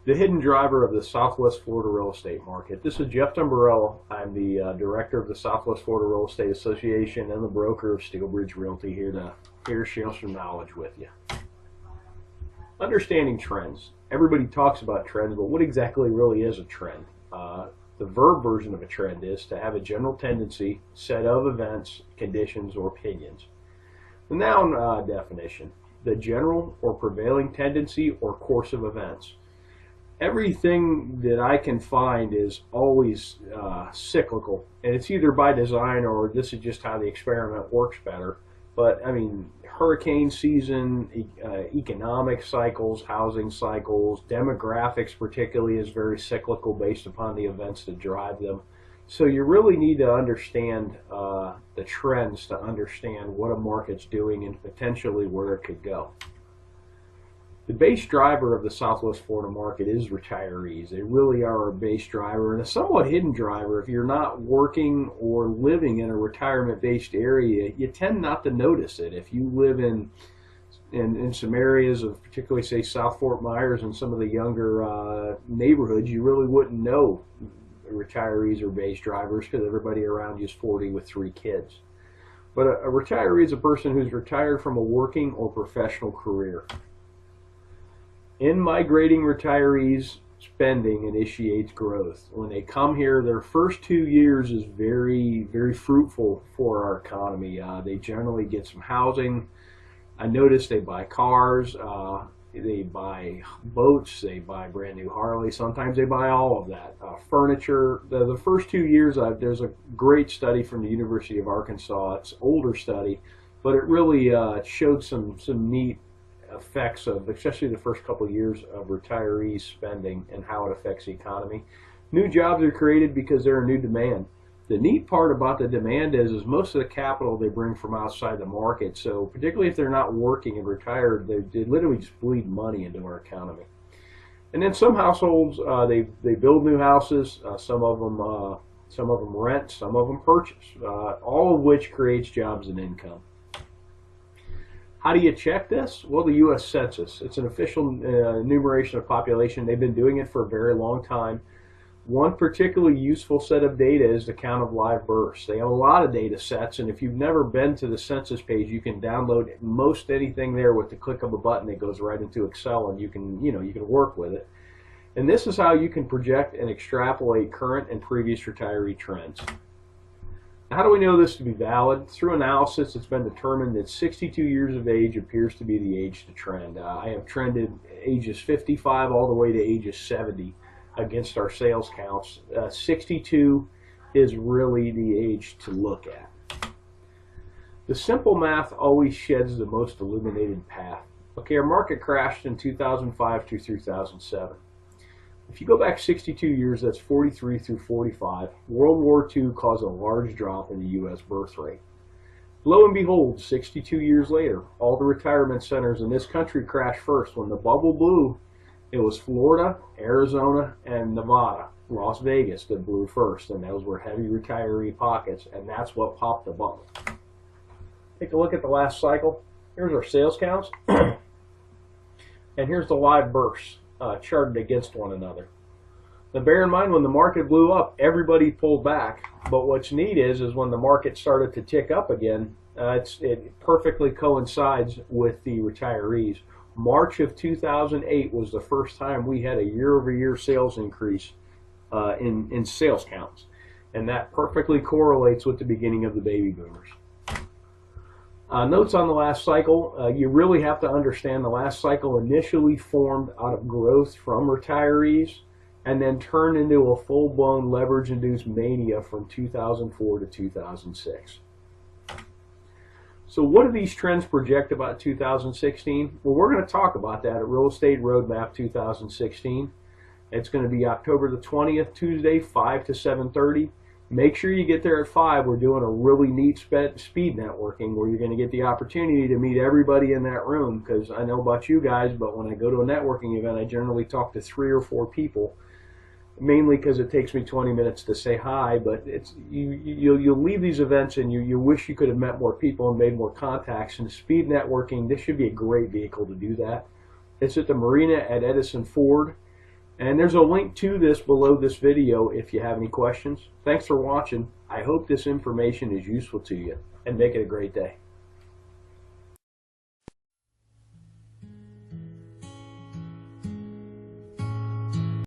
The hidden driver of the Southwest Florida real estate market. This is Jeff Dumbarello. I'm the director of the Southwest Florida Real Estate Association and the broker of Steelbridge Realty, here to share some knowledge with you. Understanding trends. Everybody talks about trends, but what exactly really is a trend? The verb version of a trend is to have a general tendency, set of events, conditions, or opinions. The noun definition: the general or prevailing tendency or course of events. Everything that I can find is always cyclical, and it's either by design or this is just how the experiment works better. But I mean, hurricane season, economic cycles, housing cycles, demographics particularly is very cyclical based upon the events that drive them. So you really need to understand the trends to understand what a market's doing and potentially where it could go. The base driver of the Southwest Florida market is retirees. They really are a base driver and a somewhat hidden driver. If you're not working or living in a retirement-based area, you tend not to notice it. If you live in some areas of particularly, say, South Fort Myers and some of the younger neighborhoods, you really wouldn't know retirees are base drivers because everybody around you is 40 with 3 kids. But a retiree is a person who's retired from a working or professional career. In-migrating retirees, spending initiates growth. When they come here, their first 2 years is very, very fruitful for our economy. They generally get some housing. I notice they buy cars, they buy boats, they buy brand new Harleys. Sometimes they buy all of that. Furniture. The first 2 years, there's a great study from the University of Arkansas. It's an older study, but it really showed some neat effects of, especially the first couple of years, of retirees spending and how it affects the economy. New jobs are created because they're a new demand. The neat part about the demand is most of the capital they bring from outside the market. So particularly if they're not working and retired, they literally just bleed money into our economy. And then some households, they build new houses. Some of them rent, some of them purchase. All of which creates jobs and income. How do you check this? Well, the U.S. Census. It's an official enumeration of population. They've been doing it for a very long time. One particularly useful set of data is the count of live births. They have a lot of data sets, and if you've never been to the census page, you can download most anything there with the click of a button. It goes right into Excel, and you can work with it. And this is how you can project and extrapolate current and previous retiree trends. How do we know this to be valid? Through analysis, it's been determined that 62 years of age appears to be the age to trend. I have trended ages 55 all the way to ages 70 against our sales counts. 62 is really the age to look at. The simple math always sheds the most illuminated path. Okay, our market crashed in 2005 through 2007. If you go back 62 years, that's 43 through 45, World War II caused a large drop in the U.S. birth rate. Lo and behold, 62 years later, all the retirement centers in this country crashed first. When the bubble blew, it was Florida, Arizona, and Nevada, Las Vegas that blew first, and those were heavy retiree pockets, and that's what popped the bubble. Take a look at the last cycle. Here's our sales counts, and here's the live births. Charted against one another. Now bear in mind, when the market blew up, everybody pulled back, but what's neat is when the market started to tick up again, it perfectly coincides with the retirees. March of 2008 was the first time we had a year-over-year sales increase in sales counts, and that perfectly correlates with the beginning of the baby boomers. Notes on the last cycle. You really have to understand the last cycle initially formed out of growth from retirees and then turned into a full-blown leverage-induced mania from 2004 to 2006. So what do these trends project about 2016? Well, we're going to talk about that at Real Estate Roadmap 2016. It's going to be October the 20th, Tuesday, 5 to 7:30. Make sure you get there at 5. We're doing a really neat speed networking where you're going to get the opportunity to meet everybody in that room, because I know about you guys, but when I go to a networking event, I generally talk to 3 or 4 people, mainly because it takes me 20 minutes to say hi, but you'll leave these events and you wish you could have met more people and made more contacts. And speed networking, this should be a great vehicle to do that. It's at the marina at Edison Ford. And there's a link to this below this video if you have any questions. Thanks for watching. I hope this information is useful to you, and make it a great day.